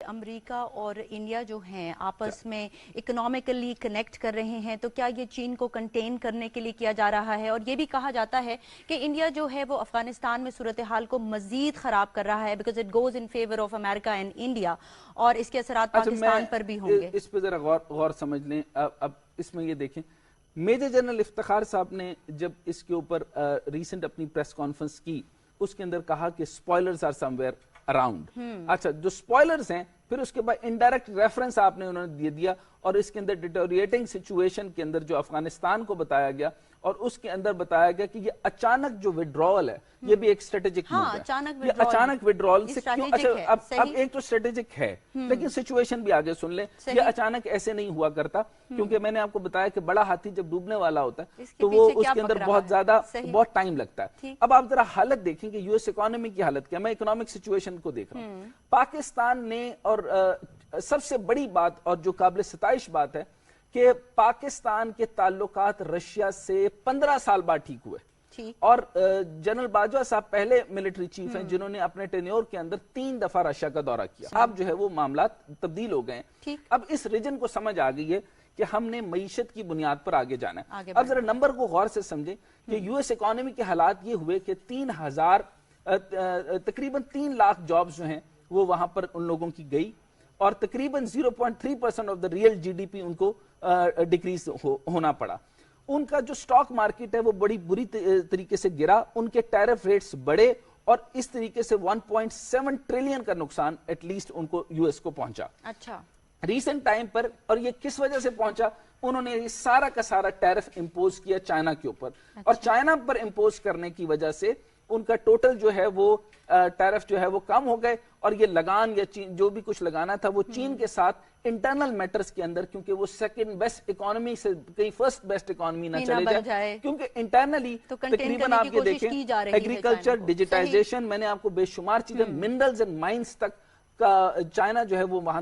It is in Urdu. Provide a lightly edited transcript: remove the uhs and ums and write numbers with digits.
امریکہ اور انڈیا جو ہیں آپس میں اکنامکلی کنیکٹ کر رہے ہیں، تو کیا یہ چین کو کنٹین کرنے کے لیے کیا جا رہا ہے؟ اور یہ بھی کہا جاتا ہے کہ انڈیا جو ہے وہ افغانستان میں صورتحال کو مزید خراب کر رہا ہے because it goes in favour of America and India, اور اس کے اثرات پاکستان پر بھی ہوں گے۔ اس پہ ذرا غور سمجھ لیں۔ اب اس میں یہ دیکھیں، میجر جنرل افتخار صاحب نے جب اس کے اوپر ریسنٹ اپنی پریس کانفرنس کی، اس کے اندر کہا کہ spoilers are some where around. اچھا، جو اسپوائلرز ہیں، پھر اس کے بعد انڈائریکٹ ریفرنس آپ نے انہوں نے دیا، اور اس کے اندر ڈیٹوریٹنگ سچویشن کے اندر جو افغانستان کو بتایا گیا، اور اس کے اندر بتایا گیا کہ یہ اچانک جو وڈرول ہے، یہ بھی ایک اسٹریٹجک موو ہے۔ یہ اچانک وڈرول سے کیوں؟ اچھا، اب ایک تو اسٹریٹجک ہے، لیکن سچویشن بھی آگے سن لیں، یہ اچانک ایسے نہیں ہوا کرتا، کیونکہ میں نے آپ کو بتایا کہ بڑا ہاتھی جب ڈوبنے والا ہوتا ہے تو وہ اس کے اندر بہت ٹائم لگتا ہے۔ اب آپ ذرا حالت دیکھیں کہ یو ایس اکانومی کی حالت کیا، میں اکنامک سچویشن کو دیکھ رہا ہوں۔ پاکستان نے، اور سب سے بڑی بات اور جو قابل ستائش بات ہے کہ پاکستان کے تعلقات رشیا سے 15 سال بعد ٹھیک ہوئے، اور جنرل باجوہ صاحب پہلے ملٹری چیف ہیں جنہوں نے اپنے ٹینیور کے اندر 3 دفعہ رشیا کا دورہ کیا۔ اب جو ہے وہ معاملات تبدیل ہو گئے ہیں۔ اب اس ریجن کو سمجھ آ گئی ہے کہ ہم نے معیشت کی بنیاد پر آگے جانا ہے۔ اب ذرا نمبر کو غور سے سمجھیں کہ یو ایس اکانومی کے حالات یہ ہوئے کہ تقریباً 3 لاکھ جابز جو ہیں وہ وہاں پر ان لوگوں کی گئی، اور تقریباً 0.3% of the real G D P ان کو ڈیکریز ہونا پڑا۔ ان کا جو سٹاک مارکیٹ ہے وہ بڑی بری طریقے سے گرا، ان کے ٹیرف ریٹس بڑھے، اور اس طریقے سے 1.7 ٹریلین کا نقصان ایٹ لیسٹ ان کو یو ایس کو پہنچا۔ اچھا، ریسنٹ ٹائم پر، اور یہ کس وجہ سے پہنچا؟ انہوں نے یہ سارا کا سارا ٹیرف امپوز کیا چائنا کے اوپر، اور چائنا پر امپوز کرنے کی وجہ سے ان کا ٹوٹل جو ہے وہ ٹیرف جو ہے وہ کم ہو گئے، اور یہ لگان یا جو بھی کچھ لگانا تھا وہ چین کے ساتھ انٹرنل میٹرز کے اندر، کیونکہ وہ سیکنڈ بیسٹ اکانومی سے کہیں فرسٹ بیسٹ اکانومی نہ چلے جائے، کیونکہ انٹرنلی تقریباً آپ یہ دیکھیں ایگریکلچر، ڈیجیٹائزیشن، میں نے آپ کو بے شمار چیزیں، منرلز اینڈ مائنز تک کا چائنا جو ہے وہ وہاں